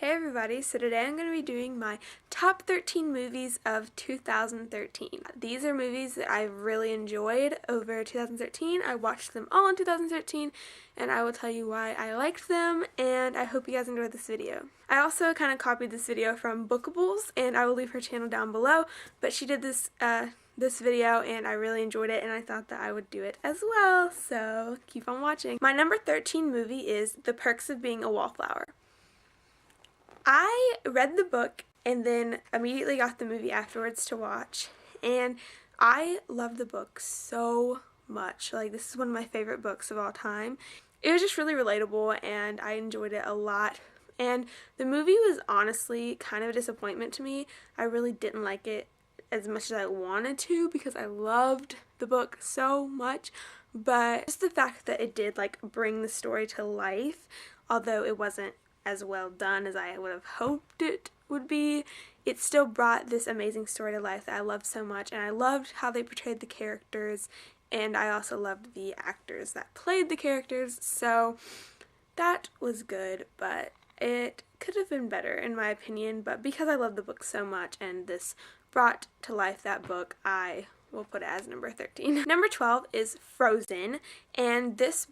Hey everybody, so today I'm going to be doing my top 13 movies of 2013. These are movies that I really enjoyed over 2013. I watched them all in 2013 and I will tell you why I liked them, and I hope you guys enjoyed this video. I also kind of copied this video from Bookables, and I will leave her channel down below, but she did this video and I really enjoyed it and I thought that I would do it as well, so keep on watching. My number 13 movie is The Perks of Being a Wallflower. I read the book and then immediately got the movie afterwards to watch, and I loved the book so much. Like, this is one of my favorite books of all time. It was just really relatable and I enjoyed it a lot. And the movie was honestly kind of a disappointment to me. I really didn't like it as much as I wanted to because I loved the book so much, but just the fact that it did like bring the story to life, although it wasn't as well done as I would have hoped it would be, it still brought this amazing story to life that I loved so much, and I loved how they portrayed the characters, and I also loved the actors that played the characters, so that was good, but it could have been better in my opinion. But because I love the book so much and this brought to life that book, I will put it as number 13. Number 12 is Frozen, and this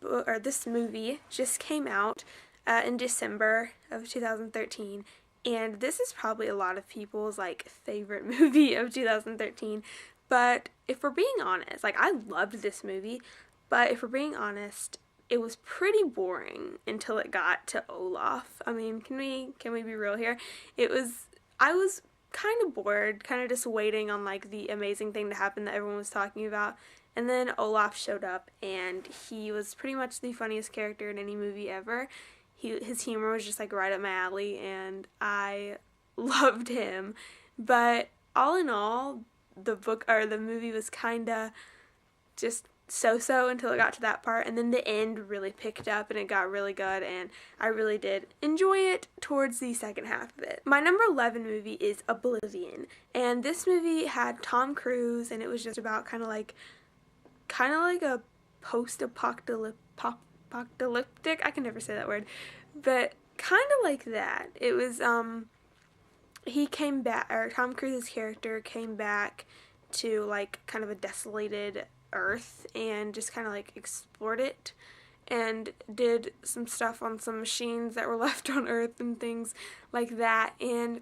movie just came out in December of 2013, and this is probably a lot of people's like favorite movie of 2013, but if we're being honest, like, I loved this movie, but if we're being honest, it was pretty boring until it got to Olaf. I mean, can we be real here? I was kind of bored, kind of just waiting on like the amazing thing to happen that everyone was talking about, and then Olaf showed up and he was pretty much the funniest character in any movie ever. His humor was just like right up my alley and I loved him. But all in all, the movie was kinda just so-so until it got to that part, and then the end really picked up and it got really good and I really did enjoy it towards the second half of it. My number 11 movie is Oblivion, and this movie had Tom Cruise, and it was just about kind of like a post-apocalyptic, I can never say that word, but kind of like that. It was, he came back, or Tom Cruise's character came back to like kind of a desolated Earth and just kind of like explored it and did some stuff on some machines that were left on Earth and things like that, and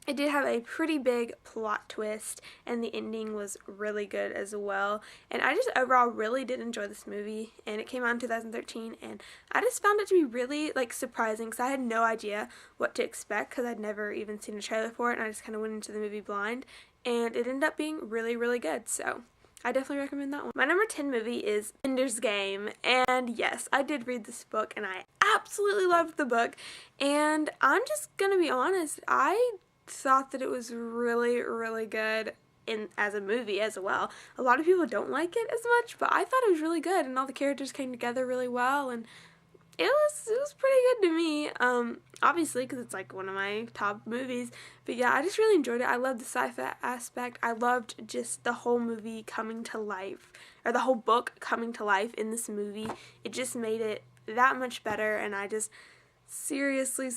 it did have a pretty big plot twist, and the ending was really good as well. And I just overall really did enjoy this movie, and it came out in 2013, and I just found it to be really like surprising because I had no idea what to expect because I'd never even seen a trailer for it, and I just kind of went into the movie blind, and it ended up being really, really good. So I definitely recommend that one. My number 10 movie is Ender's Game, and yes, I did read this book and I absolutely loved the book, and I'm just gonna be honest, I thought that it was really, really good as a movie as well. A lot of people don't like it as much, but I thought it was really good and all the characters came together really well, and it was pretty good to me, obviously because it's like one of my top movies, but yeah, I just really enjoyed it. I loved the sci-fi aspect. I loved just the whole movie coming to life, or the whole book coming to life in this movie. It just made it that much better, and I just seriously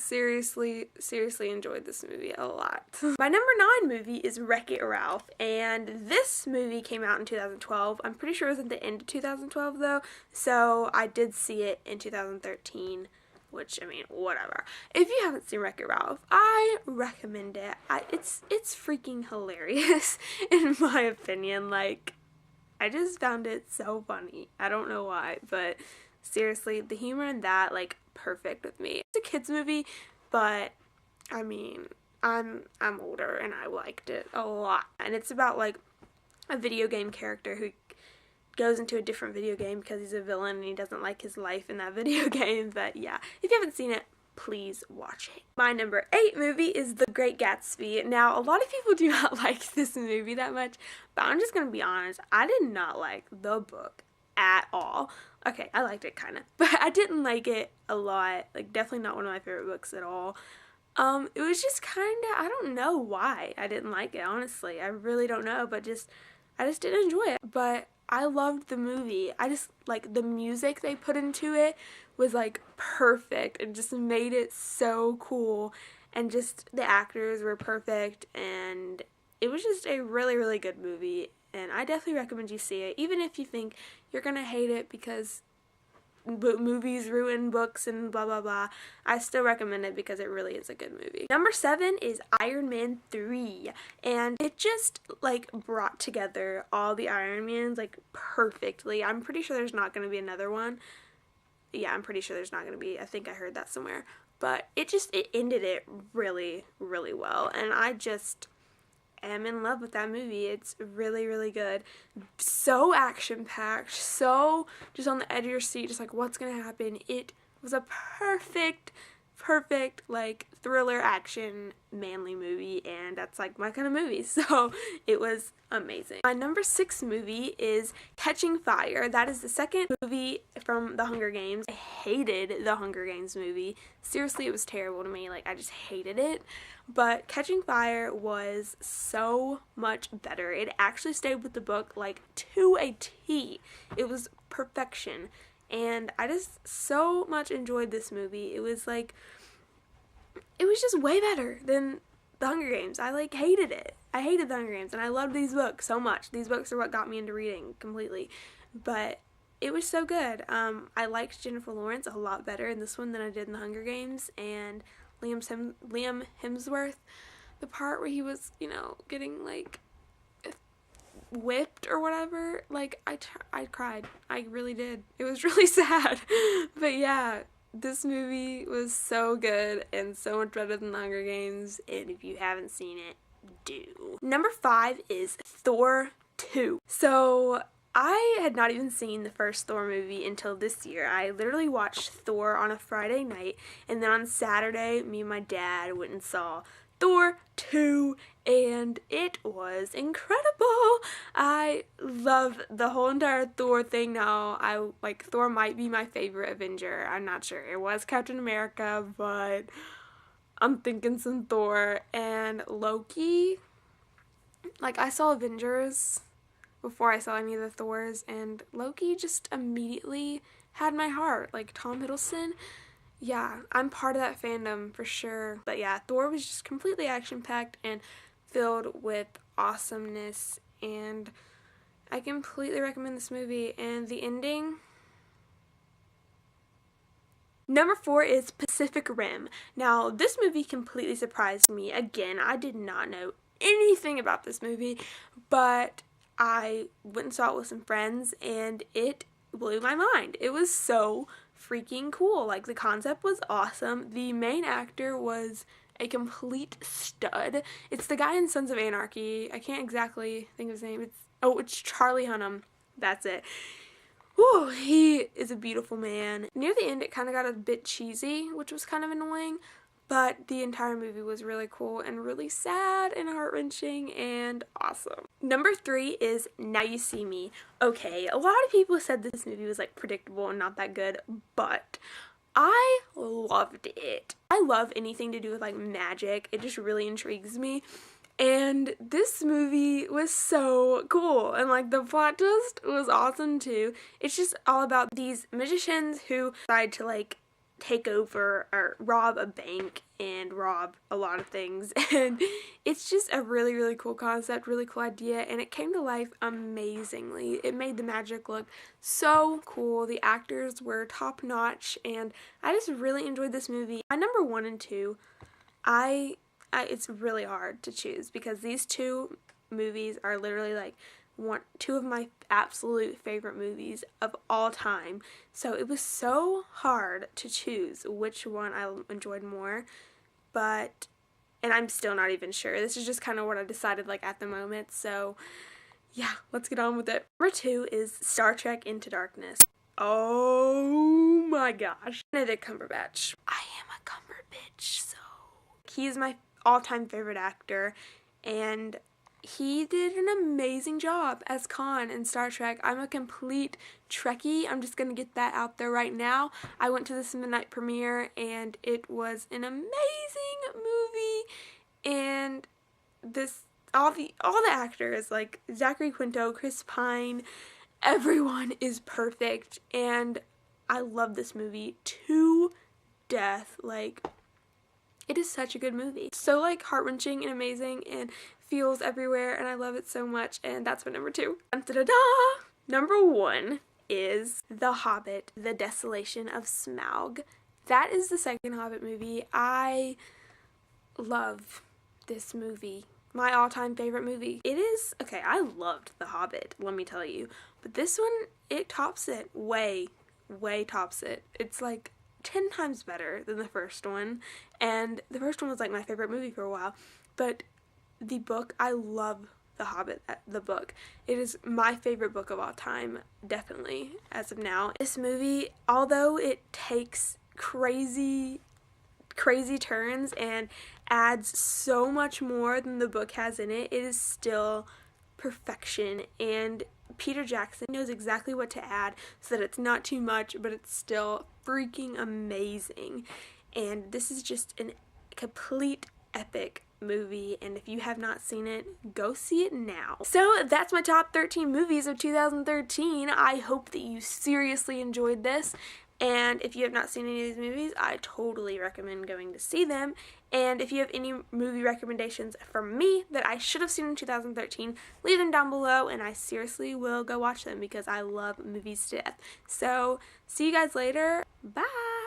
enjoyed this movie a lot. My number 9 movie is WreckIt Ralph, and this movie came out in 2012. I'm pretty sure it was at the end of 2012 though, so I did see it in 2013, which, I mean, whatever. If you haven't seen WreckIt Ralph, I recommend it. It's freaking hilarious in my opinion. Like, I just found it so funny. I don't know why, but seriously, the humor in that, like, perfect with me. It's a kids movie, but I mean, I'm older and I liked it a lot. And it's about like a video game character who goes into a different video game because he's a villain and he doesn't like his life in that video game. But yeah, if you haven't seen it, please watch it. My number 8 movie is The Great Gatsby. Now, a lot of people do not like this movie that much, but I'm just gonna be honest, I did not like the book at all. Okay, I liked it kind of, but I didn't like it a lot. Like, definitely not one of my favorite books at all. It was just kind of, I don't know why I didn't like it, honestly. I really don't know, but I just didn't enjoy it. But I loved the movie. I just, like, the music they put into it was, like, perfect. It just made it so cool. and just the actors were perfect, and it was just a really, really good movie, and I definitely recommend you see it, even if you think you're gonna hate it because movies ruin books and blah blah blah. I still recommend it because it really is a good movie. Number 7 is Iron Man 3, and it just like brought together all the Iron Mans like perfectly. I'm pretty sure there's not going to be another one. Yeah, I'm pretty sure there's not going to be. I think I heard that somewhere. But it ended it really, really well, and I just am in love with that movie. It's really, really good. So action-packed, so just on the edge of your seat, just like what's gonna happen. It was a perfect like thriller action manly movie, and that's like my kind of movie, so it was amazing. My number 6 movie is Catching Fire. That is the second movie from the Hunger Games. I hated the Hunger Games movie. Seriously, it was terrible to me. Like, I just hated it. But Catching Fire was so much better. It actually stayed with the book like to a T. It was perfection. And I just so much enjoyed this movie. It was just way better than the Hunger Games. I like hated it. I hated the Hunger Games, and I loved these books so much. These books are what got me into reading completely. But it was so good. I liked Jennifer Lawrence a lot better in this one than I did in the Hunger Games, and Liam Hemsworth, the part where he was, getting like whipped or whatever, like I cried. I really did. It was really sad. But yeah, this movie was so good and so much better than the Hunger Games, and if you haven't seen it, do. Number 5 is Thor 2. So I had not even seen the first Thor movie until this year. I literally watched Thor on a Friday night, and then on Saturday, me and my dad went and saw Thor 2, and it was incredible. I love the whole entire Thor thing now. Thor might be my favorite Avenger. I'm not sure. It was Captain America, but I'm thinking some Thor. And Loki, like, I saw Avengers before I saw any of the Thors, and Loki just immediately had my heart. Like, Tom Hiddleston, yeah, I'm part of that fandom for sure. But yeah, Thor was just completely action-packed and filled with awesomeness, and I completely recommend this movie. And the ending. Number 4 is Pacific Rim. Now, this movie completely surprised me. Again, I did not know anything about this movie, but I went and saw it with some friends, and it blew my mind. It was so freaking cool. Like, the concept was awesome. The main actor was a complete stud. It's the guy in Sons of Anarchy. I can't exactly think of his name. It's Charlie Hunnam. That's it. Whew, he is a beautiful man. Near the end, it kind of got a bit cheesy, which was kind of annoying, but the entire movie was really cool and really sad and heart-wrenching and awesome. Number 3 is Now You See Me. Okay, a lot of people said this movie was like predictable and not that good, but I loved it. I love anything to do with like magic. It just really intrigues me. And this movie was so cool, and like the plot twist was awesome too. It's just all about these magicians who decide to like take over or rob a bank and rob a lot of things, and it's just a really, really cool concept, really cool idea, and it came to life amazingly. It made the magic look so cool. The actors were top notch, and I just really enjoyed this movie. My number 1 and 2, it's really hard to choose because these two movies are literally like two of my absolute favorite movies of all time. So it was so hard to choose which one I enjoyed more, and I'm still not even sure. This is just kind of what I decided like at the moment. So yeah, let's get on with it. Number 2 is Star Trek Into Darkness. Oh my gosh. Benedict Cumberbatch. I am a Cumberbitch, so he is my all-time favorite actor, and he did an amazing job as Khan in Star Trek. I'm a complete Trekkie. I'm just gonna get that out there right now. I went to this midnight premiere, and it was an amazing movie. And all the actors, like Zachary Quinto, Chris Pine, everyone is perfect, and I love this movie to death. Like, It is such a good movie. So like heart-wrenching and amazing and feels everywhere, and I love it so much, and that's my number 2. Da-da-da! Number 1 is The Hobbit, The Desolation of Smaug. That is the second Hobbit movie. I love this movie. My all-time favorite movie. It is, okay, I loved The Hobbit, let me tell you. But this one, it tops it. Way tops it. It's like 10 times better than the first one. And the first one was like my favorite movie for a while. But the book, I love The Hobbit, the book. It is my favorite book of all time, definitely, as of now. This movie, although it takes crazy turns and adds so much more than the book has in it, it is still perfection, and Peter Jackson knows exactly what to add so that it's not too much, but it's still freaking amazing. And this is just a complete epic movie, and if you have not seen it, go see it now. So that's my top 13 movies of 2013. I hope that you seriously enjoyed this, and if you have not seen any of these movies, I totally recommend going to see them. And if you have any movie recommendations from me that I should have seen in 2013, leave them down below, and I seriously will go watch them because I love movies to death. So see you guys later. Bye!